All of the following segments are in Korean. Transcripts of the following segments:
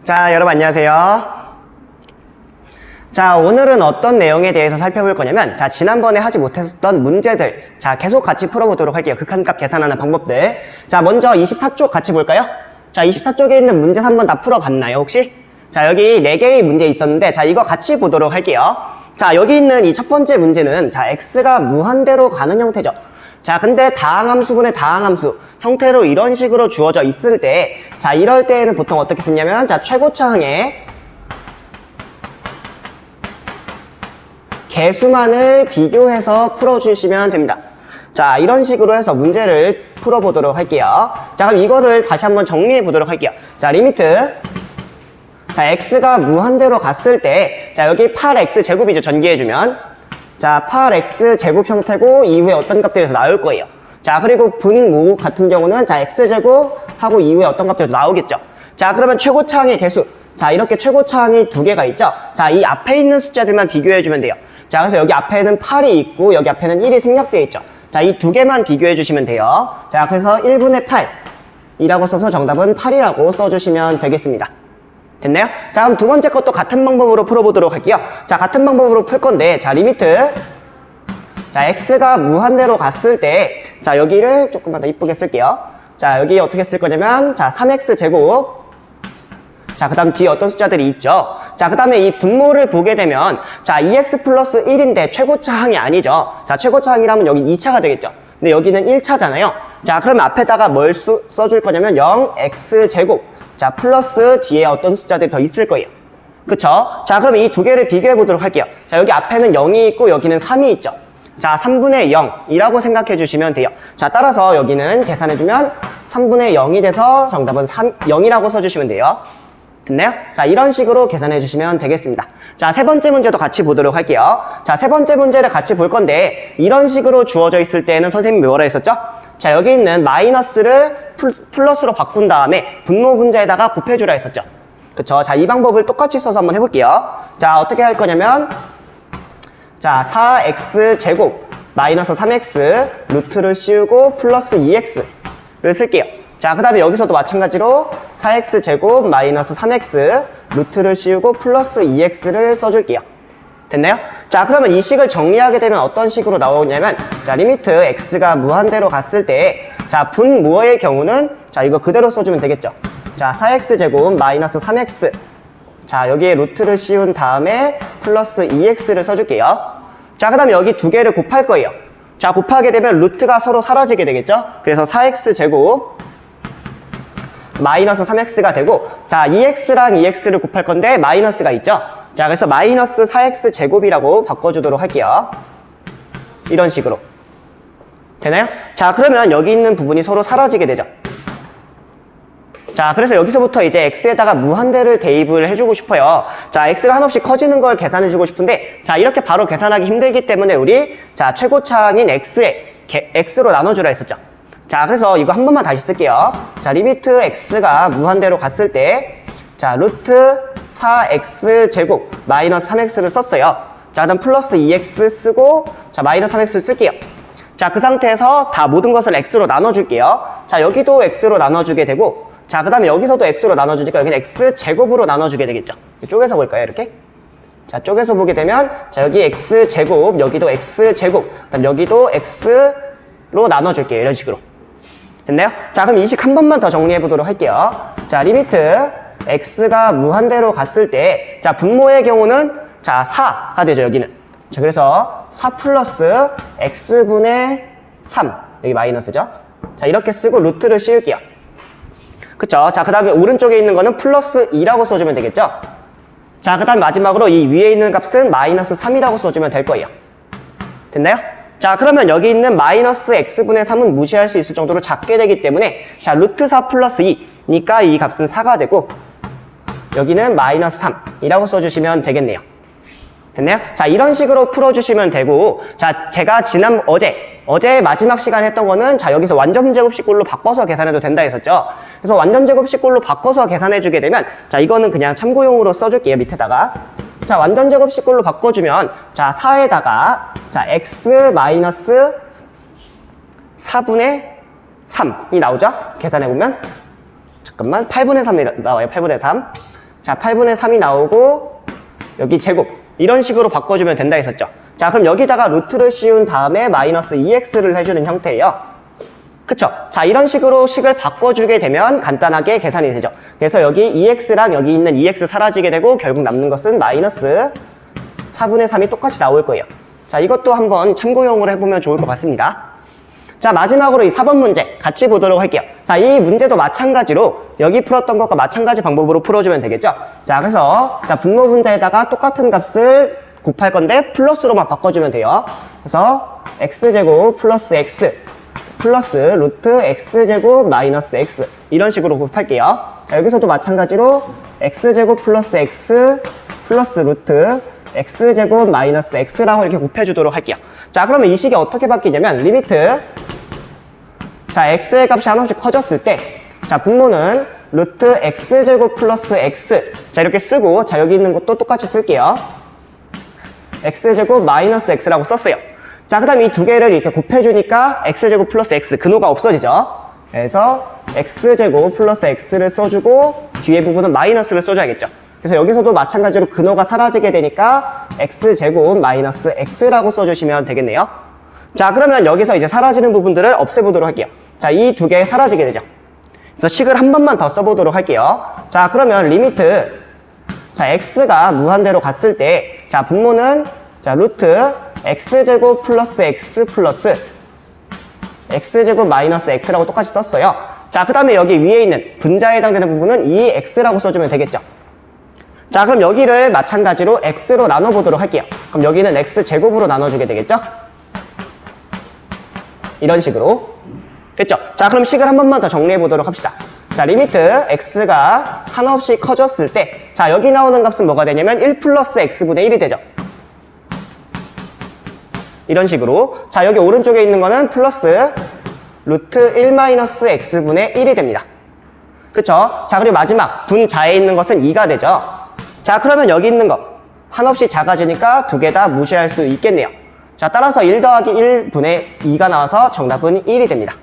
자, 여러분 안녕하세요. 자, 오늘은 어떤 내용에 대해서 살펴볼 거냐면, 자, 지난번에 하지 못했던 문제들, 자, 계속 같이 풀어보도록 할게요. 극한값 계산하는 방법들. 자, 먼저 24쪽 같이 볼까요? 자, 24쪽에 있는 문제 3번 다 풀어봤나요, 혹시? 자, 여기 4개의 문제 있었는데, 자, 이거 같이 보도록 할게요. 자, 여기 있는 이 첫 번째 문제는, 자, x가 무한대로 가는 형태죠. 자, 근데 다항함수분의 다항함수 형태로 이런 식으로 주어져 있을 때, 자, 이럴 때에는 보통 어떻게 듣냐면, 자, 최고차항의 개수만을 비교해서 풀어주시면 됩니다. 자, 이런 식으로 해서 문제를 풀어보도록 할게요. 자, 그럼 이거를 다시 한번 정리해 보도록 할게요. 자, 리미트. 자, x가 무한대로 갔을 때, 자, 여기 8x 제곱이죠. 전개해주면. 자, 8x 제곱 형태고, 이후에 어떤 값들에서 나올 거예요. 자, 그리고 분모 같은 경우는, 자, x제곱 하고 이후에 어떤 값들에서 나오겠죠. 자, 그러면 최고차항의 개수. 자, 이렇게 최고차항이 2개가 있죠. 자, 이 앞에 있는 숫자들만 비교해주면 돼요. 자, 그래서 여기 앞에는 8이 있고, 여기 앞에는 1이 생략되어 있죠. 자, 이 2개만 비교해주시면 돼요. 자, 그래서 1분의 8이라고 써서 정답은 8이라고 써주시면 되겠습니다. 됐나요? 자, 그럼 두 번째 것도 같은 방법으로 풀어보도록 할게요. 자, 같은 방법으로 풀 건데, 자, 리미트. 자, x가 무한대로 갔을 때, 자, 여기를 조금만 더 이쁘게 쓸게요. 자, 여기 어떻게 쓸 거냐면, 자, 3x 제곱. 자, 그 다음 뒤에 어떤 숫자들이 있죠. 자, 그 다음에 이 분모를 보게 되면, 자, 2x 플러스 1인데 최고차항이 아니죠. 자, 최고차항이라면 여기 2차가 되겠죠. 근데 여기는 1차잖아요. 자, 그러면 앞에다가 뭘 써줄 거냐면 0x 제곱. 자, 플러스 뒤에 어떤 숫자들이 더 있을 거예요. 그쵸? 자, 그럼 이 두 개를 비교해 보도록 할게요. 자, 여기 앞에는 0이 있고 여기는 3이 있죠. 자, 3분의 0이라고 생각해 주시면 돼요. 자, 따라서 여기는 계산해주면 3분의 0이 돼서 정답은 0이라고 써주시면 돼요. 됐나요? 자, 이런 식으로 계산해 주시면 되겠습니다. 자, 세 번째 문제도 같이 보도록 할게요. 자, 세 번째 문제를 같이 볼 건데, 이런 식으로 주어져 있을 때는 선생님이 뭐라 했었죠? 자, 여기 있는 마이너스를 플러스로 바꾼 다음에 분모 분자에다가 곱해주라 했었죠. 그쵸? 자, 이 방법을 똑같이 써서 한번 해볼게요. 자, 어떻게 할 거냐면, 자, 4x 제곱 마이너스 3x 루트를 씌우고 플러스 2x를 쓸게요. 자, 그 다음에 여기서도 마찬가지로 4x 제곱 마이너스 3x 루트를 씌우고 플러스 2x를 써줄게요. 됐나요? 자, 그러면 이 식을 정리하게 되면 어떤 식으로 나오냐면, 자, 리미트 x가 무한대로 갔을 때, 자, 분모의 경우는, 자, 이거 그대로 써주면 되겠죠. 자, 4x 제곱 마이너스 3x. 자, 여기에 루트를 씌운 다음에 플러스 2x를 써줄게요. 자, 그 다음에 여기 두 개를 곱할 거예요. 자, 곱하게 되면 루트가 서로 사라지게 되겠죠. 그래서 4x 제곱 마이너스 3x가 되고, 자, 2x랑 2x를 곱할 건데 마이너스가 있죠. 자, 그래서 마이너스 4x 제곱이라고 바꿔주도록 할게요. 이런 식으로. 되나요? 자, 그러면 여기 있는 부분이 서로 사라지게 되죠. 자, 그래서 여기서부터 이제 x에다가 무한대를 대입을 해주고 싶어요. 자, x가 한없이 커지는 걸 계산해주고 싶은데, 자, 이렇게 바로 계산하기 힘들기 때문에 우리, 자, 최고차항인 x로 나눠주라 했었죠. 자, 그래서 이거 한 번만 다시 쓸게요. 자, 리미트 x가 무한대로 갔을 때, 자, 루트 4x 제곱 마이너스 3x를 썼어요. 자, 그다음 플러스 2x 쓰고, 자, 마이너스 3x를 쓸게요. 자, 그 상태에서 다 모든 것을 x로 나눠줄게요. 자, 여기도 x로 나눠주게 되고, 자, 그 다음에 여기서도 x로 나눠주니까 여기는 x 제곱으로 나눠주게 되겠죠. 쪼개서 볼까요, 이렇게? 자, 쪼개서 보게 되면, 자, 여기 x 제곱, 여기도 x 제곱, 그다음 여기도 x로 나눠줄게요, 이런 식으로. 됐나요? 자, 그럼 이 식 한 번만 더 정리해 보도록 할게요. 자, 리미트 x가 무한대로 갔을 때, 자, 분모의 경우는, 자, 4가 되죠, 여기는. 자, 그래서 4 플러스 x분의 3, 여기 마이너스죠. 자, 이렇게 쓰고 루트를 씌울게요. 그쵸? 자, 그 다음에 오른쪽에 있는 거는 플러스 2라고 써주면 되겠죠? 자, 그 다음 마지막으로 이 위에 있는 값은 마이너스 3이라고 써주면 될 거예요. 됐나요? 자, 그러면 여기 있는 마이너스 x분의 3은 무시할 수 있을 정도로 작게 되기 때문에, 자, 루트 4 플러스 2니까 이 값은 4가 되고, 여기는 마이너스 3이라고 써주시면 되겠네요. 됐나요? 자, 이런 식으로 풀어주시면 되고, 자, 제가 어제 마지막 시간에 했던 거는, 자, 여기서 완전제곱식꼴로 바꿔서 계산해도 된다 했었죠. 그래서 완전제곱식꼴로 바꿔서 계산해주게 되면, 자, 이거는 그냥 참고용으로 써줄게요, 밑에다가. 자, 완전제곱식꼴로 바꿔주면, 자, 4에다가, 자, x 마이너스 4분의 3이 나오죠? 계산해보면. 잠깐만, 8분의 3이 나와요, 8분의 3. 자, 8분의 3이 나오고 여기 제곱 이런 식으로 바꿔주면 된다 했었죠. 자, 그럼 여기다가 루트를 씌운 다음에 마이너스 2x를 해주는 형태예요. 그쵸? 자, 이런 식으로 식을 바꿔주게 되면 간단하게 계산이 되죠. 그래서 여기 2x랑 여기 있는 2x 사라지게 되고 결국 남는 것은 마이너스 4분의 3이 똑같이 나올 거예요. 자, 이것도 한번 참고용으로 해보면 좋을 것 같습니다. 자, 마지막으로 이 4번 문제 같이 보도록 할게요. 자, 이 문제도 마찬가지로 여기 풀었던 것과 마찬가지 방법으로 풀어주면 되겠죠? 자, 그래서 자, 분모 분자에다가 똑같은 값을 곱할 건데 플러스로만 바꿔주면 돼요. 그래서 x제곱 플러스 x 플러스 루트 x제곱 마이너스 x 이런 식으로 곱할게요. 자, 여기서도 마찬가지로 x제곱 플러스 x 플러스 루트 x제곱 마이너스 x라고 이렇게 곱해주도록 할게요. 자, 그러면 이 식이 어떻게 바뀌냐면 리미트 자, x의 값이 하나씩 커졌을 때 자, 분모는 루트 x제곱 플러스 x 자, 이렇게 쓰고 자, 여기 있는 것도 똑같이 쓸게요. x제곱 마이너스 x라고 썼어요. 자, 그 다음 이 두 개를 이렇게 곱해주니까 x제곱 플러스 x 근호가 없어지죠. 그래서 x제곱 플러스 x를 써주고 뒤에 부분은 마이너스를 써줘야겠죠. 그래서 여기서도 마찬가지로 근호가 사라지게 되니까 x제곱 마이너스 x라고 써주시면 되겠네요. 자, 그러면 여기서 이제 사라지는 부분들을 없애보도록 할게요. 자, 이 두 개 사라지게 되죠. 그래서 식을 한 번만 더 써보도록 할게요. 자, 그러면 리미트 자, x가 무한대로 갔을 때 자, 분모는 자, 루트 x제곱 플러스 x 플러스 x제곱 마이너스 x라고 똑같이 썼어요. 자, 그 다음에 여기 위에 있는 분자에 해당되는 부분은 2x라고 써주면 되겠죠. 자, 그럼 여기를 마찬가지로 x로 나눠보도록 할게요. 그럼 여기는 x제곱으로 나눠주게 되겠죠. 이런 식으로 됐죠. 자, 그럼 식을 한 번만 더 정리해보도록 합시다. 자, 리미트 x가 한없이 커졌을 때 자, 여기 나오는 값은 뭐가 되냐면 1 플러스 x분의 1이 되죠. 이런 식으로 자, 여기 오른쪽에 있는 거는 플러스 루트 1 마이너스 x분의 1이 됩니다. 그쵸? 자, 그리고 마지막 분자에 있는 것은 2가 되죠. 자, 그러면 여기 있는 거 한없이 작아지니까 두 개 다 무시할 수 있겠네요. 자, 따라서 1 더하기 1분의 2가 나와서 정답은 1이 됩니다.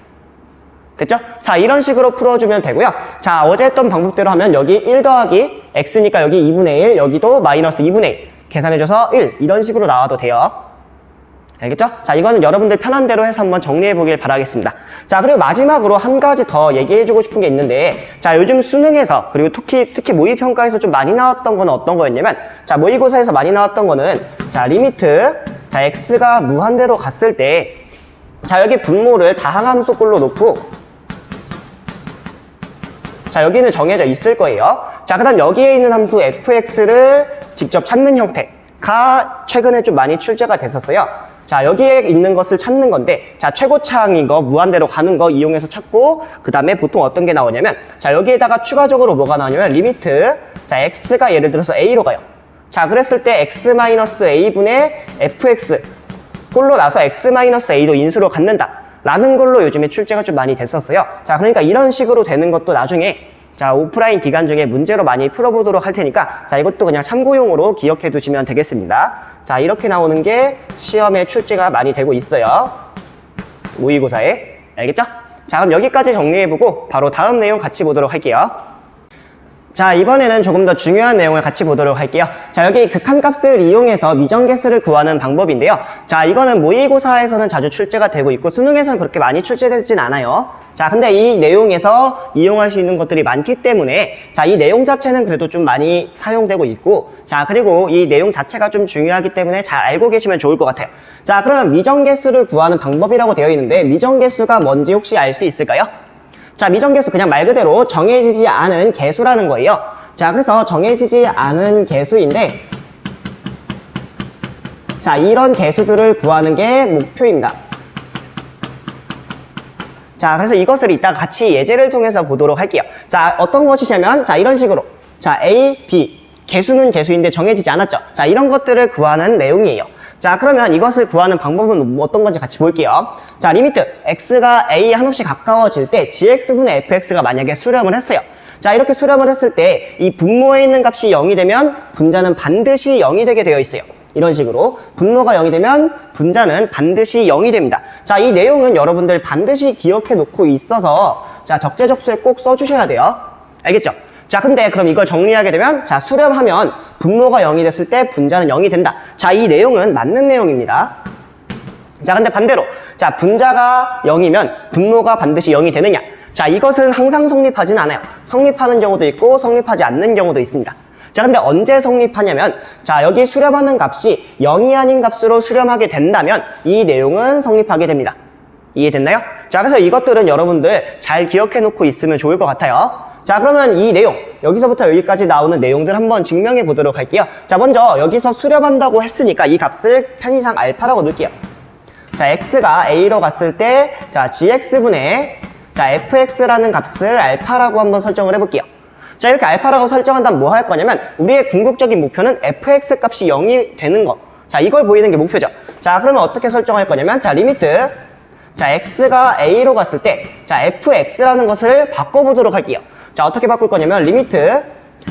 됐죠? 자, 이런 식으로 풀어주면 되고요. 자, 어제 했던 방법대로 하면 여기 1 더하기 x니까 여기 2분의 1 여기도 마이너스 2분의 1 계산해줘서 1 이런 식으로 나와도 돼요. 알겠죠? 자, 이거는 여러분들 편한 대로 해서 한번 정리해 보길 바라겠습니다. 자, 그리고 마지막으로 한 가지 더 얘기해 주고 싶은 게 있는데 자, 요즘 수능에서 그리고 특히 모의평가에서 좀 많이 나왔던 거는 어떤 거였냐면 자, 모의고사에서 많이 나왔던 거는 자, 리미트 자, x가 무한대로 갔을 때 자, 여기 분모를 다항함수꼴로 놓고 자, 여기는 정해져 있을 거예요. 자, 그 다음 여기에 있는 함수 fx를 직접 찾는 형태가 최근에 좀 많이 출제가 됐었어요. 자, 여기에 있는 것을 찾는 건데 자, 최고차항인 거 무한대로 가는 거 이용해서 찾고 그 다음에 보통 어떤 게 나오냐면 자, 여기에다가 추가적으로 뭐가 나오냐면 리미트 자, x가 예를 들어서 a로 가요. 자, 그랬을 때 x-a분의 fx 꼴로 나서 x-a도 인수로 갖는다 라는 걸로 요즘에 출제가 좀 많이 됐었어요. 자, 그러니까 이런 식으로 되는 것도 나중에 자, 오프라인 기간 중에 문제로 많이 풀어보도록 할 테니까 자, 이것도 그냥 참고용으로 기억해 두시면 되겠습니다. 자, 이렇게 나오는 게 시험에 출제가 많이 되고 있어요. 모의고사에. 알겠죠? 자, 그럼 여기까지 정리해보고 바로 다음 내용 같이 보도록 할게요. 자, 이번에는 조금 더 중요한 내용을 같이 보도록 할게요. 자, 여기 극한값을 이용해서 미정계수를 구하는 방법인데요. 자, 이거는 모의고사에서는 자주 출제가 되고 있고 수능에서는 그렇게 많이 출제되진 않아요. 자, 근데 이 내용에서 이용할 수 있는 것들이 많기 때문에 자, 이 내용 자체는 그래도 좀 많이 사용되고 있고 자, 그리고 이 내용 자체가 좀 중요하기 때문에 잘 알고 계시면 좋을 것 같아요. 자, 그러면 미정계수를 구하는 방법이라고 되어 있는데 미정계수가 뭔지 혹시 알 수 있을까요? 자, 미정계수 그냥 말 그대로 정해지지 않은 계수라는 거예요. 자, 그래서 정해지지 않은 계수인데 자, 이런 계수들을 구하는 게 목표입니다. 자, 그래서 이것을 이따 같이 예제를 통해서 보도록 할게요. 자, 어떤 것이냐면 자, 이런 식으로 자, A, B 계수는 계수인데 정해지지 않았죠. 자, 이런 것들을 구하는 내용이에요. 자, 그러면 이것을 구하는 방법은 어떤 건지 같이 볼게요. 자, 리미트 x가 a에 한없이 가까워질 때 gx분의 fx가 만약에 수렴을 했어요. 자, 이렇게 수렴을 했을 때 이 분모에 있는 값이 0이 되면 분자는 반드시 0이 되게 되어 있어요. 이런 식으로 분모가 0이 되면 분자는 반드시 0이 됩니다. 자, 이 내용은 여러분들 반드시 기억해 놓고 있어서 자, 적재적소에 꼭 써주셔야 돼요. 알겠죠? 자, 근데 그럼 이걸 정리하게 되면, 자, 수렴하면 분모가 0이 됐을 때 분자는 0이 된다. 자, 이 내용은 맞는 내용입니다. 자, 근데 반대로, 자, 분자가 0이면 분모가 반드시 0이 되느냐? 자, 이것은 항상 성립하진 않아요. 성립하는 경우도 있고 성립하지 않는 경우도 있습니다. 자, 근데 언제 성립하냐면, 자, 여기 수렴하는 값이 0이 아닌 값으로 수렴하게 된다면 이 내용은 성립하게 됩니다. 이해됐나요? 자, 그래서 이것들은 여러분들 잘 기억해 놓고 있으면 좋을 것 같아요. 자, 그러면 이 내용, 여기서부터 여기까지 나오는 내용들 한번 증명해 보도록 할게요. 자, 먼저 여기서 수렴한다고 했으니까 이 값을 편의상 알파라고 넣을게요. 자, x가 a로 갔을 때, 자, gx분의, 자, fx라는 값을 알파라고 한번 설정을 해볼게요. 자, 이렇게 알파라고 설정한다면 뭐 할 거냐면, 우리의 궁극적인 목표는 fx 값이 0이 되는 거. 자, 이걸 보이는 게 목표죠. 자, 그러면 어떻게 설정할 거냐면, 자, 리미트, 자, x가 a로 갔을 때, 자, fx라는 것을 바꿔보도록 할게요. 자, 어떻게 바꿀 거냐면, 리미트,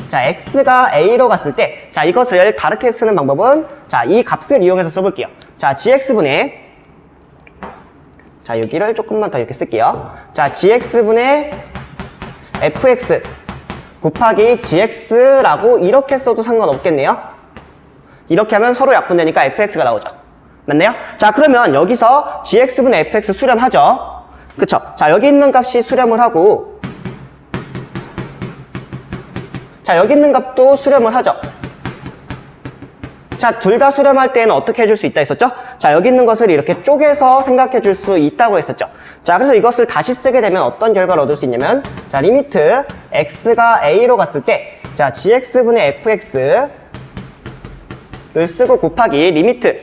자, x가 a로 갔을 때, 자, 이것을 다르게 쓰는 방법은, 자, 이 값을 이용해서 써볼게요. 자, gx분의, 자, 여기를 조금만 더 이렇게 쓸게요. 자, gx분의 fx 곱하기 gx라고 이렇게 써도 상관없겠네요. 이렇게 하면 서로 약분되니까 fx가 나오죠. 맞나요? 자, 그러면 여기서 gx분의 fx 수렴하죠. 그쵸? 자, 여기 있는 값이 수렴을 하고, 자, 여기 있는 값도 수렴을 하죠. 자, 둘 다 수렴할 때는 어떻게 해줄 수 있다 했었죠? 자, 여기 있는 것을 이렇게 쪼개서 생각해 줄 수 있다고 했었죠. 자, 그래서 이것을 다시 쓰게 되면 어떤 결과를 얻을 수 있냐면, 자, 리미트 x가 a로 갔을 때, 자, gx분의 fx를 쓰고 곱하기 리미트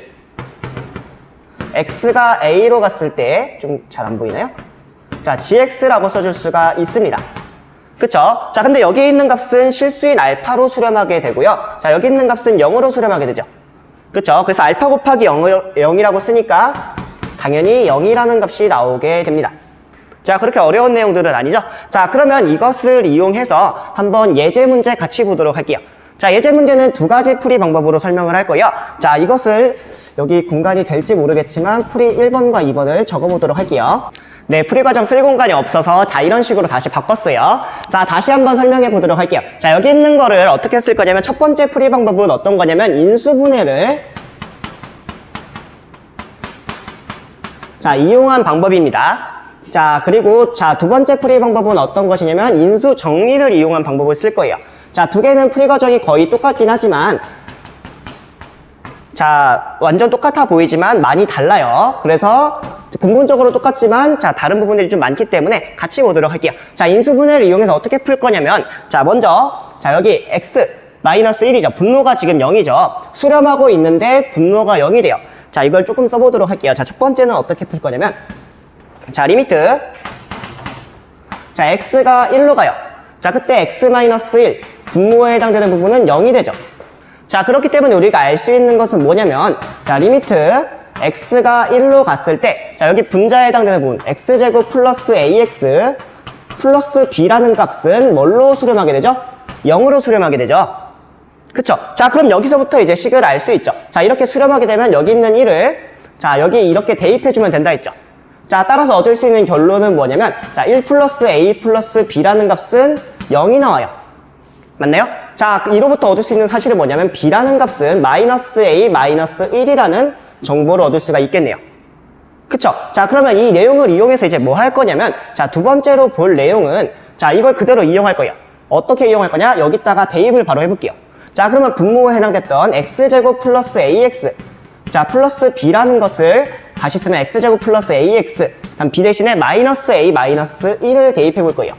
x가 a로 갔을 때, 좀 잘 안 보이나요? 자, gx라고 써줄 수가 있습니다. 그쵸? 자, 근데 여기 있는 값은 실수인 알파로 수렴하게 되고요. 자, 여기 있는 값은 0으로 수렴하게 되죠. 그쵸? 그래서 알파 곱하기 0이라고 쓰니까 당연히 0이라는 값이 나오게 됩니다. 자, 그렇게 어려운 내용들은 아니죠? 자, 그러면 이것을 이용해서 한번 예제 문제 같이 보도록 할게요. 자, 예제 문제는 두 가지 풀이 방법으로 설명을 할 거예요. 자, 이것을 여기 공간이 될지 모르겠지만 풀이 1번과 2번을 적어보도록 할게요. 네, 풀이 과정 쓸 공간이 없어서 자, 이런 식으로 다시 바꿨어요. 자, 다시 한번 설명해 보도록 할게요. 자, 여기 있는 거를 어떻게 쓸 거냐면 첫 번째 풀이 방법은 어떤 거냐면 인수분해를 자, 이용한 방법입니다. 자, 그리고 자, 두 번째 풀이 방법은 어떤 것이냐면 인수 정리를 이용한 방법을 쓸 거예요. 자, 두 개는 풀이 과정이 거의 똑같긴 하지만 자, 완전 똑같아 보이지만 많이 달라요. 그래서 근본적으로 똑같지만 자, 다른 부분들이 좀 많기 때문에 같이 보도록 할게요. 자, 인수분해를 이용해서 어떻게 풀 거냐면 자, 먼저 자, 여기 x 마이너스 1이죠. 분모가 지금 0이죠. 수렴하고 있는데 분모가 0이 돼요. 자, 이걸 조금 써보도록 할게요. 자, 첫 번째는 어떻게 풀 거냐면 자, 리미트 자, x가 1로 가요. 자, 그때 x 마이너스 1 분모에 해당되는 부분은 0이 되죠. 자, 그렇기 때문에 우리가 알 수 있는 것은 뭐냐면 자, 리미트 x가 1로 갔을 때 자, 여기 분자에 해당되는 부분 x제곱 플러스 ax 플러스 b라는 값은 뭘로 수렴하게 되죠? 0으로 수렴하게 되죠. 그쵸? 자, 그럼 여기서부터 이제 식을 알 수 있죠. 자, 이렇게 수렴하게 되면 여기 있는 1을 자, 여기 이렇게 대입해주면 된다 했죠. 자, 따라서 얻을 수 있는 결론은 뭐냐면 자, 1 플러스 a 플러스 b라는 값은 0이 나와요. 맞나요? 자, 이로부터 얻을 수 있는 사실은 뭐냐면 b라는 값은 마이너스 a 마이너스 1이라는 정보를 얻을 수가 있겠네요. 그쵸? 자, 그러면 이 내용을 이용해서 이제 뭐 할 거냐면 자, 두 번째로 볼 내용은 자, 이걸 그대로 이용할 거예요. 어떻게 이용할 거냐? 여기다가 대입을 바로 해볼게요. 자, 그러면 분모에 해당됐던 x제곱 플러스 ax 자, 플러스 b라는 것을 다시 쓰면 x제곱 플러스 ax 다음 b 대신에 마이너스 a 마이너스 1을 대입해 볼 거예요.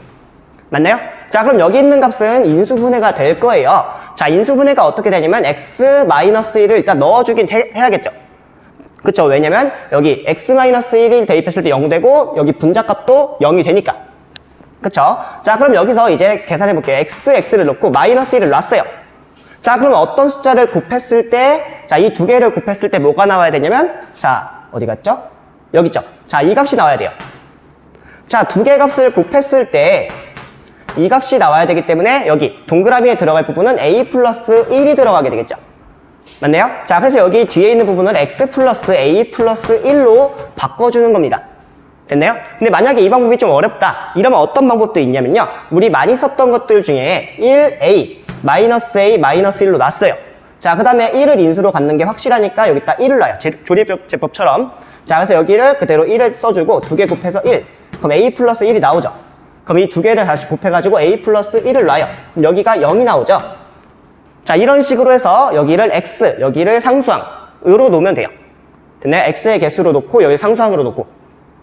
맞나요? 자, 그럼 여기 있는 값은 인수분해가 될 거예요. 자, 인수분해가 어떻게 되냐면 x 마이너스 1을 일단 넣어주긴 해야겠죠. 그쵸? 왜냐면 여기 x 마이너스 1을 대입했을 때 0 되고 여기 분자값도 0이 되니까. 그쵸? 자, 그럼 여기서 이제 계산해 볼게요. x를 넣고 마이너스 1을 놨어요. 자, 그럼 어떤 숫자를 곱했을 때 자, 이 두 개를 곱했을 때 뭐가 나와야 되냐면 자, 어디 갔죠? 여기 있죠? 자, 이 값이 나와야 돼요. 자, 두 개 값을 곱했을 때 이 값이 나와야 되기 때문에 여기 동그라미에 들어갈 부분은 a 플러스 1이 들어가게 되겠죠. 맞나요? 자, 그래서 여기 뒤에 있는 부분을 x 플러스 a 플러스 1로 바꿔주는 겁니다. 됐나요? 근데 만약에 이 방법이 좀 어렵다 이러면 어떤 방법도 있냐면요, 우리 많이 썼던 것들 중에 1a, -a, -1로 놨어요. 자, 그 다음에 1을 인수로 갖는 게 확실하니까 여기다 1을 놔요. 조립제법처럼. 자, 그래서 여기를 그대로 1을 써주고 2개 곱해서 1. 그럼 a 플러스 1이 나오죠. 그럼 이 두 개를 다시 곱해가지고 a 플러스 1을 놔요. 그럼 여기가 0이 나오죠. 자, 이런 식으로 해서 여기를 x, 여기를 상수항으로 놓으면 돼요. 됐나요? x의 개수로 놓고 여기 상수항으로 놓고.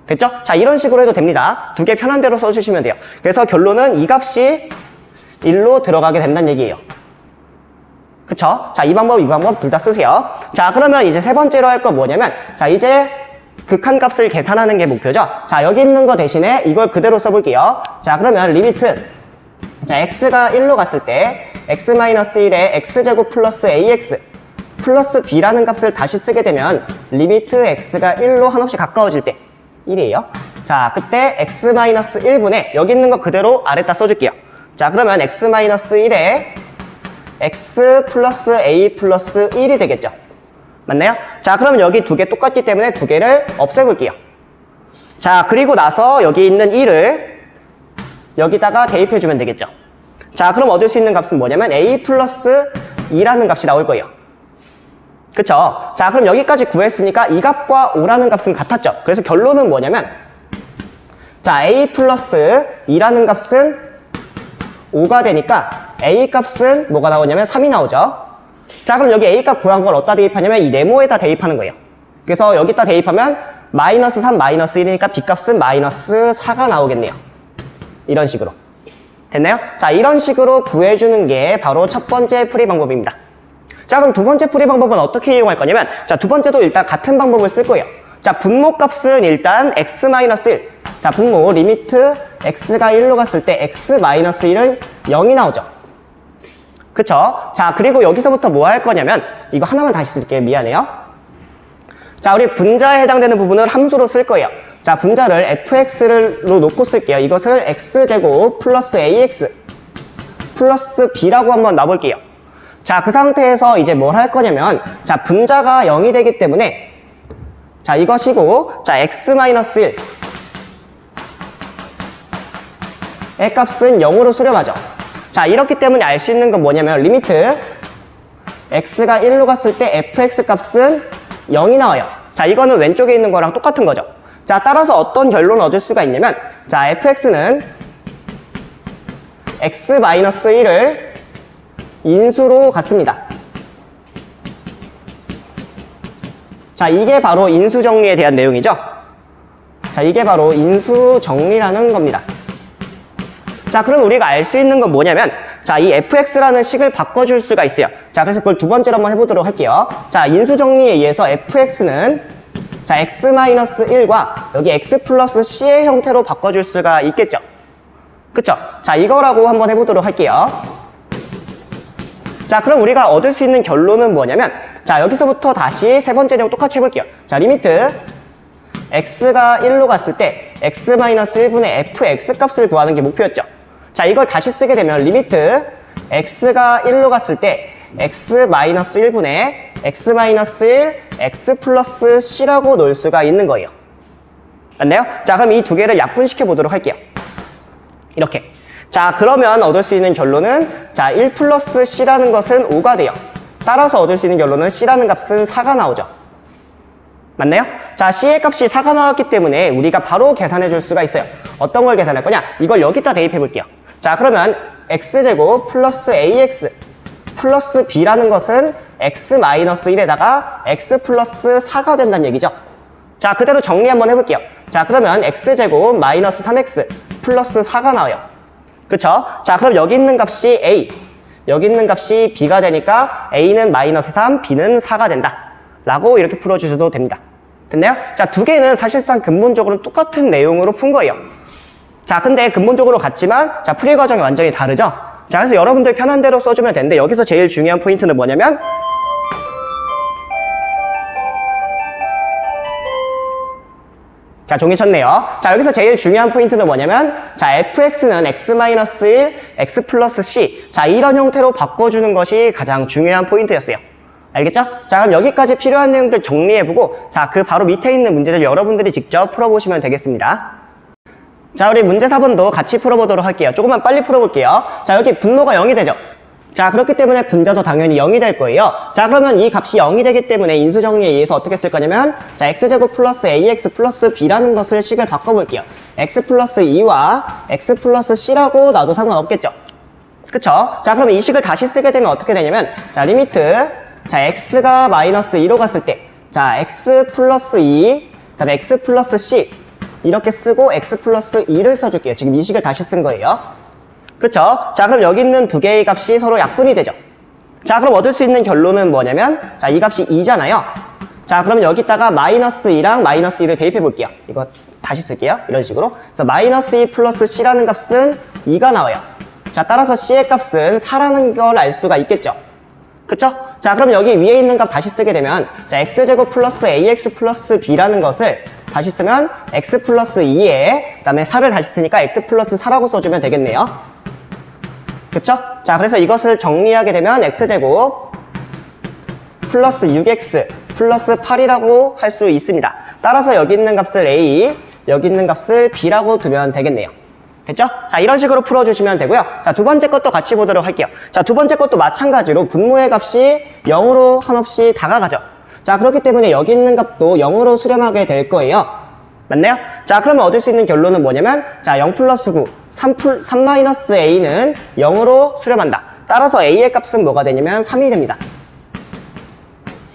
됐죠? 자, 이런 식으로 해도 됩니다. 두 개 편한 대로 써주시면 돼요. 그래서 결론은 이 값이 1로 들어가게 된다는 얘기예요. 그쵸? 자, 이 방법 둘 다 쓰세요. 자, 그러면 이제 세 번째로 할 건 뭐냐면, 자, 이제 극한값을 계산하는 게 목표죠. 자, 여기 있는 거 대신에 이걸 그대로 써볼게요. 자, 그러면 리미트, 자, x가 1로 갔을 때 x-1에 x제곱 플러스 ax 플러스 b라는 값을 다시 쓰게 되면 리미트 x가 1로 한없이 가까워질 때 1이에요. 자, 그때 x-1분의 여기 있는 거 그대로 아래다 써줄게요. 자, 그러면 x-1에 x 플러스 a 플러스 1이 되겠죠. 맞나요? 자, 그러면 여기 두 개 똑같기 때문에 두 개를 없애볼게요. 자, 그리고 나서 여기 있는 1을 여기다가 대입해주면 되겠죠. 자, 그럼 얻을 수 있는 값은 뭐냐면 a 플러스 2라는 값이 나올 거예요. 그쵸? 자, 그럼 여기까지 구했으니까 이 값과 5라는 값은 같았죠. 그래서 결론은 뭐냐면, 자, a 플러스 2라는 값은 5가 되니까 a 값은 뭐가 나오냐면 3이 나오죠. 자, 그럼 여기 a 값 구한 걸 어디다 대입하냐면 이 네모에다 대입하는 거예요. 그래서 여기다 대입하면 마이너스 3, 마이너스 1이니까 b 값은 마이너스 4가 나오겠네요. 이런 식으로. 됐나요? 자, 이런 식으로 구해주는 게 바로 첫 번째 풀이 방법입니다. 자, 그럼 두 번째 풀이 방법은 어떻게 이용할 거냐면, 자, 두 번째도 일단 같은 방법을 쓸 거예요. 자, 분모 값은 일단 x-1. 자, 분모 리미트 x가 1로 갔을 때 x-1은 0이 나오죠. 그쵸? 자, 그리고 여기서부터 뭐 할 거냐면, 이거 하나만 다시 쓸게요. 미안해요. 자, 우리 분자에 해당되는 부분을 함수로 쓸 거예요. 자, 분자를 fx로 놓고 쓸게요. 이것을 x제곱 플러스 ax 플러스 b라고 한번 놔볼게요. 자, 그 상태에서 이제 뭘 할 거냐면, 자, 분자가 0이 되기 때문에, 자, 이것이고, 자, x-1 의 값은 0으로 수렴하죠. 자, 이렇기 때문에 알 수 있는 건 뭐냐면, 리미트 x가 1로 갔을 때 fx 값은 0이 나와요. 자, 이거는 왼쪽에 있는 거랑 똑같은 거죠. 자, 따라서 어떤 결론을 얻을 수가 있냐면, 자, fx는 x-1을 인수로 갖습니다. 자, 이게 바로 인수정리에 대한 내용이죠. 자, 이게 바로 인수정리라는 겁니다. 자, 그럼 우리가 알 수 있는 건 뭐냐면, 자, 이 fx라는 식을 바꿔줄 수가 있어요. 자, 그래서 그걸 두 번째로 한번 해보도록 할게요. 자, 인수정리에 의해서 fx는 자, x-1과 여기 x 플러스 c의 형태로 바꿔줄 수가 있겠죠. 그쵸? 자, 이거라고 한번 해보도록 할게요. 자, 그럼 우리가 얻을 수 있는 결론은 뭐냐면, 자, 여기서부터 다시 세 번째 내용 똑같이 해볼게요. 자, 리미트 x가 1로 갔을 때 x-1분의 fx 값을 구하는 게 목표였죠. 자, 이걸 다시 쓰게 되면 리미트 x가 1로 갔을 때 x-1분의 x-1 x 플러스 c라고 놓을 수가 있는 거예요. 맞나요? 자, 그럼 이 두 개를 약분시켜 보도록 할게요. 이렇게. 자, 그러면 얻을 수 있는 결론은, 자, 1 플러스 c라는 것은 5가 돼요. 따라서 얻을 수 있는 결론은 c라는 값은 4가 나오죠. 맞나요? 자, c의 값이 4가 나왔기 때문에 우리가 바로 계산해 줄 수가 있어요. 어떤 걸 계산할 거냐? 이걸 여기다 대입해 볼게요. 자, 그러면 x제곱 플러스 ax 플러스 b라는 것은 x-1에다가 x 플러스 4가 된다는 얘기죠. 자, 그대로 정리 한번 해볼게요. 자, 그러면 x제곱 마이너스 3x 플러스 4가 나와요. 그쵸? 자, 그럼 여기 있는 값이 a, 여기 있는 값이 b가 되니까 a는 마이너스 3, b는 4가 된다 라고 이렇게 풀어주셔도 됩니다. 됐나요? 자, 두 개는 사실상 근본적으로 똑같은 내용으로 푼 거예요. 자, 근데 근본적으로 같지만, 자, 풀이 과정이 완전히 다르죠? 자, 그래서 여러분들 편한 대로 써주면 되는데, 여기서 제일 중요한 포인트는 뭐냐면, 자, 종이 쳤네요. 자, 여기서 제일 중요한 포인트는 뭐냐면, 자, fx는 x-1, x 플러스 c. 자, 이런 형태로 바꿔주는 것이 가장 중요한 포인트였어요. 알겠죠? 자, 그럼 여기까지 필요한 내용들 정리해보고, 자, 그 바로 밑에 있는 문제들 여러분들이 직접 풀어보시면 되겠습니다. 자, 우리 문제 4번도 같이 풀어보도록 할게요. 조금만 빨리 풀어볼게요. 자, 여기 분모가 0이 되죠? 자, 그렇기 때문에 분자도 당연히 0이 될 거예요. 자, 그러면 이 값이 0이 되기 때문에 인수정리에 의해서 어떻게 쓸 거냐면, 자, x제곱 플러스 ax 플러스 b라는 것을 식을 바꿔볼게요. x 플러스 2와 x 플러스 c라고 놔도 상관없겠죠? 그쵸? 자, 그럼 이 식을 다시 쓰게 되면 어떻게 되냐면, 자, 리미트, 자, x가 마이너스 2로 갔을 때, 자, x 플러스 2, 그 다음에 x 플러스 c, 이렇게 쓰고 x 플러스 2를 써줄게요. 지금 이 식을 다시 쓴 거예요. 그쵸? 자, 그럼 여기 있는 두 개의 값이 서로 약분이 되죠. 자, 그럼 얻을 수 있는 결론은 뭐냐면, 자, 이 값이 2잖아요. 자, 그럼 여기다가 마이너스 2랑 마이너스 2를 대입해 볼게요. 이거 다시 쓸게요. 이런 식으로. 그래서 마이너스 2 플러스 c라는 값은 2가 나와요. 자, 따라서 c의 값은 4라는 걸 알 수가 있겠죠. 그쵸? 자, 그럼 여기 위에 있는 값 다시 쓰게 되면, 자, x제곱 플러스 ax 플러스 b라는 것을 다시 쓰면 x 플러스 2에 그 다음에 4를 다시 쓰니까 x 플러스 4라고 써주면 되겠네요. 그쵸? 자, 그래서 이것을 정리하게 되면 x제곱 플러스 6x 플러스 8이라고 할 수 있습니다. 따라서 여기 있는 값을 a, 여기 있는 값을 b라고 두면 되겠네요. 됐죠? 자, 이런 식으로 풀어주시면 되고요. 자, 두 번째 것도 같이 보도록 할게요. 자, 두 번째 것도 마찬가지로 분모의 값이 0으로 한없이 다가가죠. 자, 그렇기 때문에 여기 있는 값도 0으로 수렴하게 될 거예요. 맞나요? 자, 그러면 얻을 수 있는 결론은 뭐냐면, 자, 0 플러스 9, 3 마이너스 a는 0으로 수렴한다. 따라서 a의 값은 뭐가 되냐면 3이 됩니다.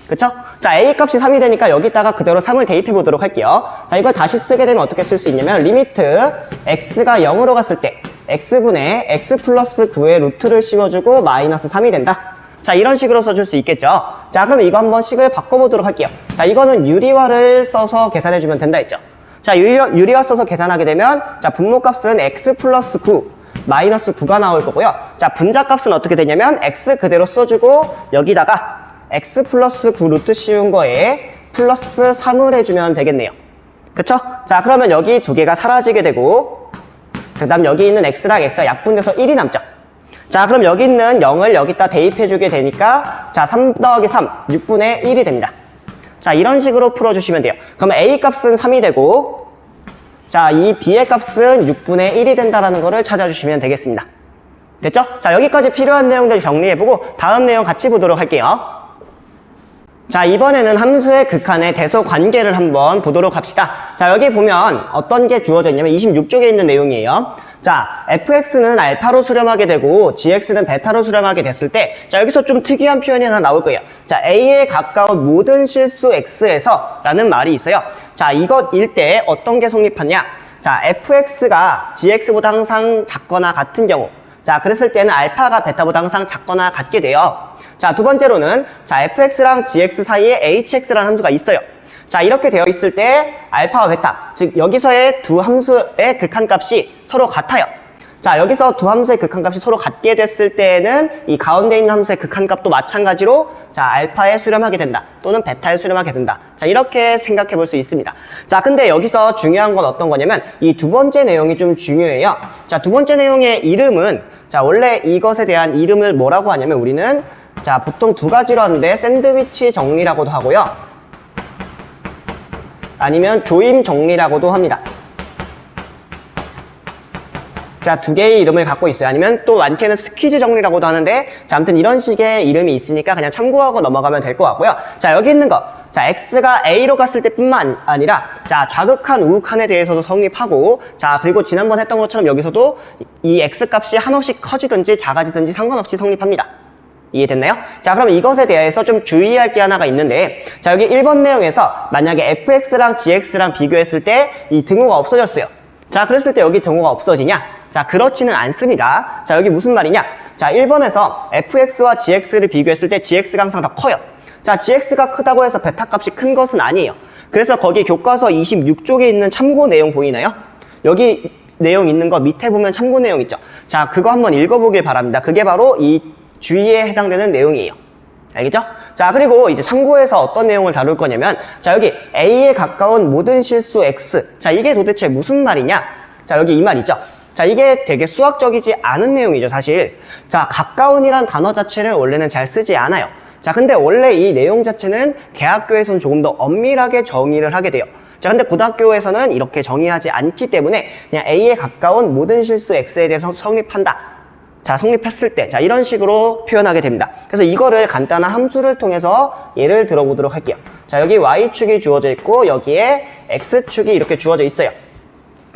그쵸? 자, a 값이 3이 되니까 여기다가 그대로 3을 대입해 보도록 할게요. 자, 이걸 다시 쓰게 되면 어떻게 쓸 수 있냐면, 리미트 x가 0으로 갔을 때 x분의 x 플러스 9의 루트를 씌워주고 마이너스 3이 된다. 자, 이런 식으로 써줄 수 있겠죠. 자, 그럼 이거 한번 식을 바꿔보도록 할게요. 자, 이거는 유리화를 써서 계산해주면 된다 했죠. 자, 유리화 써서 계산하게 되면, 자, 분모값은 x 플러스 9 마이너스 9가 나올 거고요. 자, 분자값은 어떻게 되냐면 x 그대로 써주고 여기다가 x 플러스 9 루트 씌운 거에 플러스 3을 해주면 되겠네요. 그쵸? 자, 그러면 여기 두 개가 사라지게 되고, 그 다음 여기 있는 x랑 x가 약분돼서 1이 남죠. 자, 그럼 여기 있는 0을 여기다 대입해주게 되니까, 자, 3 더하기 3, 6분의 1이 됩니다. 자, 이런 식으로 풀어주시면 돼요. 그러면 a 값은 3이 되고, 자, 이 b의 값은 6분의 1이 된다라는 거를 찾아주시면 되겠습니다. 됐죠? 자, 여기까지 필요한 내용들 정리해보고 다음 내용 같이 보도록 할게요. 자, 이번에는 함수의 극한의 대소 관계를 한번 보도록 합시다. 자, 여기 보면 어떤 게 주어져 있냐면 26쪽에 있는 내용이에요. 자, fx는 알파로 수렴하게 되고 gx는 베타로 수렴하게 됐을 때, 자, 여기서 좀 특이한 표현이 하나 나올 거예요. 자, a에 가까운 모든 실수 x에서 라는 말이 있어요. 자, 이것일 때 어떤 게 성립하냐? 자, fx가 gx보다 항상 작거나 같은 경우, 자, 그랬을 때는 알파가 베타보다 항상 작거나 같게 돼요. 자, 두 번째로는, 자, fx랑 gx 사이에 hx라는 함수가 있어요. 자, 이렇게 되어 있을 때 알파와 베타, 즉 여기서의 두 함수의 극한값이 서로 같아요. 자, 여기서 두 함수의 극한값이 서로 같게 됐을 때는 이 가운데 있는 함수의 극한값도 마찬가지로, 자, 알파에 수렴하게 된다 또는 베타에 수렴하게 된다. 자, 이렇게 생각해 볼 수 있습니다. 자, 근데 여기서 중요한 건 어떤 거냐면 이 두 번째 내용이 좀 중요해요. 자, 두 번째 내용의 이름은, 자, 원래 이것에 대한 이름을 뭐라고 하냐면 우리는, 자, 보통 두 가지로 하는데 샌드위치 정리라고도 하고요, 아니면 조임 정리라고도 합니다. 자, 두 개의 이름을 갖고 있어요. 아니면 또 많게는 스퀴즈 정리라고도 하는데, 자, 아무튼 이런 식의 이름이 있으니까 그냥 참고하고 넘어가면 될 것 같고요. 자, 여기 있는 거, 자, x가 a로 갔을 때 뿐만 아니라, 자, 좌극한 우극한에 대해서도 성립하고, 자, 그리고 지난번 했던 것처럼 여기서도 이 x 값이 한없이 커지든지 작아지든지 상관없이 성립합니다. 이해됐나요? 자, 그럼 이것에 대해서 좀 주의할 게 하나가 있는데, 자, 여기 1번 내용에서 만약에 fx랑 gx랑 비교했을 때 이 등호가 없어졌어요. 자, 그랬을 때 여기 등호가 없어지냐? 자, 그렇지는 않습니다. 자, 여기 무슨 말이냐? 자, 1번에서 fx와 gx를 비교했을 때 gx가 항상 더 커요. 자, gx가 크다고 해서 베타 값이 큰 것은 아니에요. 그래서 거기 교과서 26쪽에 있는 참고 내용 보이나요? 여기 내용 있는 거 밑에 보면 참고 내용 있죠? 자, 그거 한번 읽어보길 바랍니다. 그게 바로 이 주의에 해당되는 내용이에요. 알겠죠? 자, 그리고 이제 참고해서 어떤 내용을 다룰 거냐면, 자, 여기 a에 가까운 모든 실수 x. 자, 이게 도대체 무슨 말이냐? 자, 여기 이 말 있죠? 자, 이게 되게 수학적이지 않은 내용이죠, 사실. 자, 가까운이란 단어 자체를 원래는 잘 쓰지 않아요. 자, 근데 원래 이 내용 자체는 대학교에서는 조금 더 엄밀하게 정의를 하게 돼요. 자, 근데 고등학교에서는 이렇게 정의하지 않기 때문에 그냥 A에 가까운 모든 실수 X에 대해서 성립한다. 자, 성립했을 때, 자, 이런 식으로 표현하게 됩니다. 그래서 이거를 간단한 함수를 통해서 예를 들어보도록 할게요. 자, 여기 Y축이 주어져 있고, 여기에 X축이 이렇게 주어져 있어요.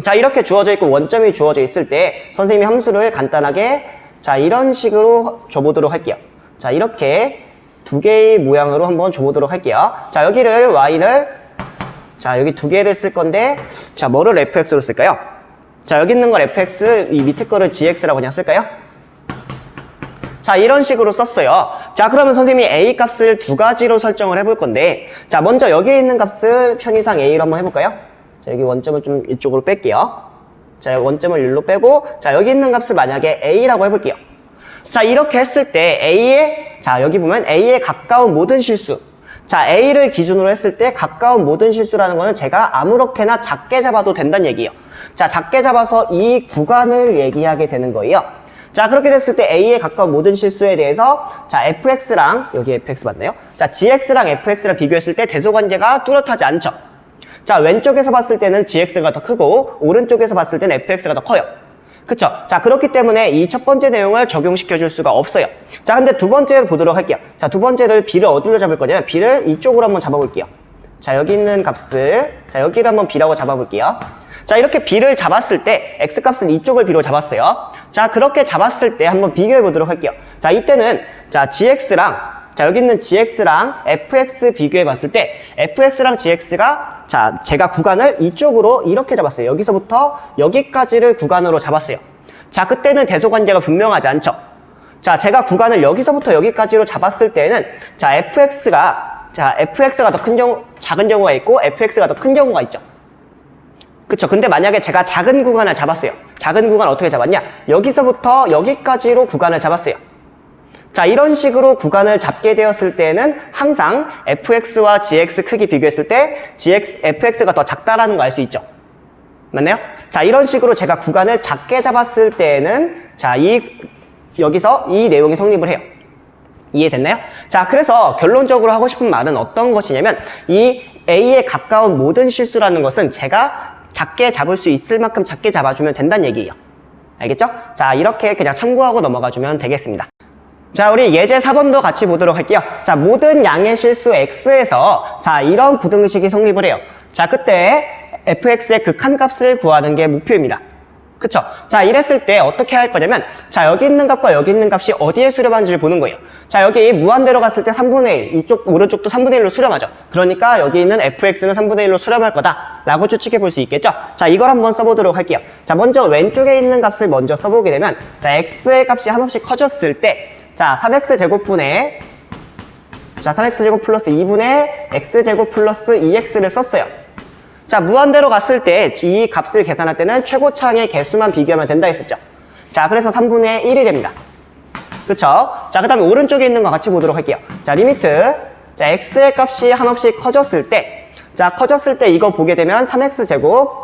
자, 이렇게 주어져 있고, 원점이 주어져 있을 때, 선생님이 함수를 간단하게, 자, 이런 식으로 줘보도록 할게요. 자, 이렇게 두 개의 모양으로 한번 줘보도록 할게요. 자, 여기를 Y를, 자, 여기 두 개를 쓸 건데, 자, 뭐를 fx로 쓸까요? 자, 여기 있는 걸 fx, 이 밑에 거를 gx라고 그냥 쓸까요? 자, 이런 식으로 썼어요. 자, 그러면 선생님이 a 값을 두 가지로 설정을 해볼 건데, 자, 먼저 여기에 있는 값을 편의상 a로 한번 해볼까요? 자, 여기 원점을 좀 이쪽으로 뺄게요. 자, 원점을 일로 빼고, 자, 여기 있는 값을 만약에 a라고 해볼게요. 자, 이렇게 했을 때 a에, 자, 여기 보면 a에 가까운 모든 실수. 자, a를 기준으로 했을 때 가까운 모든 실수라는 거는 제가 아무렇게나 작게 잡아도 된다는 얘기예요. 자, 작게 잡아서 이 구간을 얘기하게 되는 거예요. 자, 그렇게 됐을 때 A에 가까운 모든 실수에 대해서 자, fx랑 여기 fx 맞나요? 자, gx랑 fx랑 비교했을 때 대소관계가 뚜렷하지 않죠. 자, 왼쪽에서 봤을 때는 gx가 더 크고 오른쪽에서 봤을 때는 fx가 더 커요. 그쵸? 자, 그렇기 때문에 이 첫 번째 내용을 적용시켜 줄 수가 없어요. 자, 근데 두 번째를 보도록 할게요. 자, 두 번째를 b를 어디로 잡을 거냐면 b를 이쪽으로 한번 잡아볼게요. 자, 여기 있는 값을 자, 여기를 한번 b라고 잡아볼게요. 자, 이렇게 b를 잡았을 때 x값을 이쪽을 b로 잡았어요. 자, 그렇게 잡았을 때 한번 비교해 보도록 할게요. 자, 이때는 자, gx랑 자, 여기 있는 gx랑 fx 비교해 봤을 때 fx랑 gx가 자, 제가 구간을 이쪽으로 이렇게 잡았어요. 여기서부터 여기까지를 구간으로 잡았어요. 자, 그때는 대소관계가 분명하지 않죠. 자, 제가 구간을 여기서부터 여기까지로 잡았을 때는 자, fx가 더 큰 경우, 작은 경우가 있고 fx가 더 큰 경우가 있죠. 그쵸? 근데 만약에 제가 작은 구간을 잡았어요. 작은 구간 어떻게 잡았냐? 여기서부터 여기까지로 구간을 잡았어요. 자, 이런 식으로 구간을 잡게 되었을 때는 항상 fx와 gx 크기 비교했을 때 fx가 더 작다라는 거 알 수 있죠. 맞나요? 자, 이런 식으로 제가 구간을 작게 잡았을 때는 자, 여기서 이 내용이 성립을 해요. 이해됐나요? 자, 그래서 결론적으로 하고 싶은 말은 어떤 것이냐면 이 A에 가까운 모든 실수라는 것은 제가 작게 잡을 수 있을 만큼 작게 잡아주면 된다는 얘기예요. 알겠죠? 자, 이렇게 그냥 참고하고 넘어가주면 되겠습니다. 자, 우리 예제 4번도 같이 보도록 할게요. 자, 모든 양의 실수 x에서 자, 이런 부등식이 성립을 해요. 자, 그때 fx의 극한값을 구하는 게 목표입니다. 그쵸? 자, 이랬을 때 어떻게 할 거냐면 자, 여기 있는 값과 여기 있는 값이 어디에 수렴하는지를 보는 거예요. 자, 여기 무한대로 갔을 때 3분의 1, 이쪽 오른쪽도 3분의 1로 수렴하죠. 그러니까 여기 있는 fx는 3분의 1로 수렴할 거다 라고 추측해 볼 수 있겠죠? 자, 이걸 한번 써보도록 할게요. 자, 먼저 왼쪽에 있는 값을 먼저 써보게 되면 자, x의 값이 한없이 커졌을 때 자, 3x제곱분의 자, 3x제곱 플러스 2분의 x제곱 플러스 2x를 썼어요. 자, 무한대로 갔을 때 이 값을 계산할 때는 최고차항의 개수만 비교하면 된다 했었죠. 자, 그래서 3분의 1이 됩니다. 그쵸? 자, 그 다음에 오른쪽에 있는 거 같이 보도록 할게요. 자, 리미트 자, x의 값이 한없이 커졌을 때 자, 커졌을 때 이거 보게 되면 3x제곱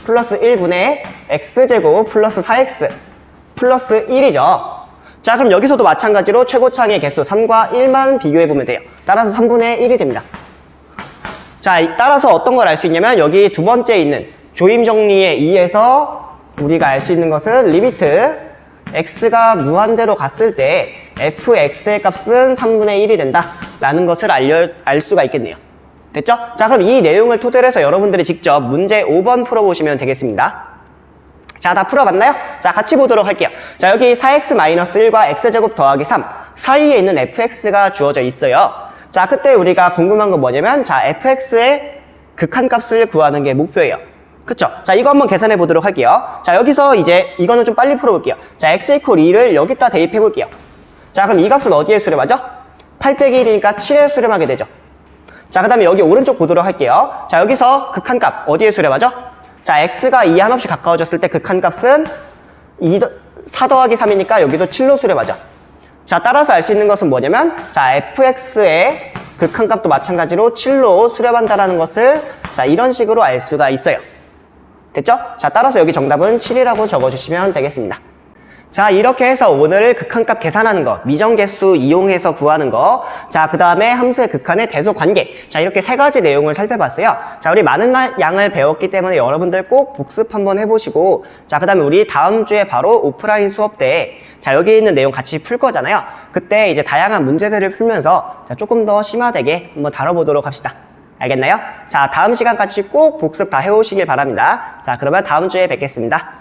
플러스 1분의 x제곱 플러스 4x 플러스 1이죠. 자, 그럼 여기서도 마찬가지로 최고차항의 개수 3과 1만 비교해보면 돼요. 따라서 3분의 1이 됩니다. 자, 따라서 어떤 걸 알 수 있냐면 여기 두 번째 있는 조임 정리에 의해서 우리가 알 수 있는 것은 리미트 x가 무한대로 갔을 때 fx의 값은 3분의 1이 된다 라는 것을 알 수가 있겠네요. 됐죠? 자, 그럼 이 내용을 토대로 해서 여러분들이 직접 문제 5번 풀어보시면 되겠습니다. 자, 다 풀어봤나요? 자, 같이 보도록 할게요. 자, 여기 4x-1과 x제곱 더하기 3 사이에 있는 fx가 주어져 있어요. 자, 그때 우리가 궁금한 건 뭐냐면 자, fx의 극한값을 구하는 게 목표예요. 그쵸? 자, 이거 한번 계산해 보도록 할게요. 자, 여기서 이제 이거는 좀 빨리 풀어볼게요. 자, x = 2를 여기다 대입해 볼게요. 자, 그럼 이 값은 어디에 수렴하죠? 8 빼기 1이니까 7에 수렴하게 되죠. 자, 그 다음에 여기 오른쪽 보도록 할게요. 자, 여기서 극한값 어디에 수렴하죠? 자, x가 2에 한없이 가까워졌을 때 극한값은 4 더하기 3이니까 여기도 7로 수렴하죠. 자, 따라서 알 수 있는 것은 뭐냐면 자, fx의 극한값도 마찬가지로 7로 수렴한다는 것을 자, 이런 식으로 알 수가 있어요. 됐죠? 자, 따라서 여기 정답은 7이라고 적어주시면 되겠습니다. 자, 이렇게 해서 오늘 극한값 계산하는 거, 미정계수 이용해서 구하는 거, 자, 그 다음에 함수의 극한의 대소 관계, 자, 이렇게 세 가지 내용을 살펴봤어요. 자, 우리 많은 양을 배웠기 때문에 여러분들 꼭 복습 한번 해보시고, 자, 그 다음에 우리 다음 주에 바로 오프라인 수업 때, 자, 여기 있는 내용 같이 풀 거잖아요. 그때 이제 다양한 문제들을 풀면서, 자, 조금 더 심화되게 한번 다뤄보도록 합시다. 알겠나요? 자, 다음 시간까지 꼭 복습 다 해오시길 바랍니다. 자, 그러면 다음 주에 뵙겠습니다.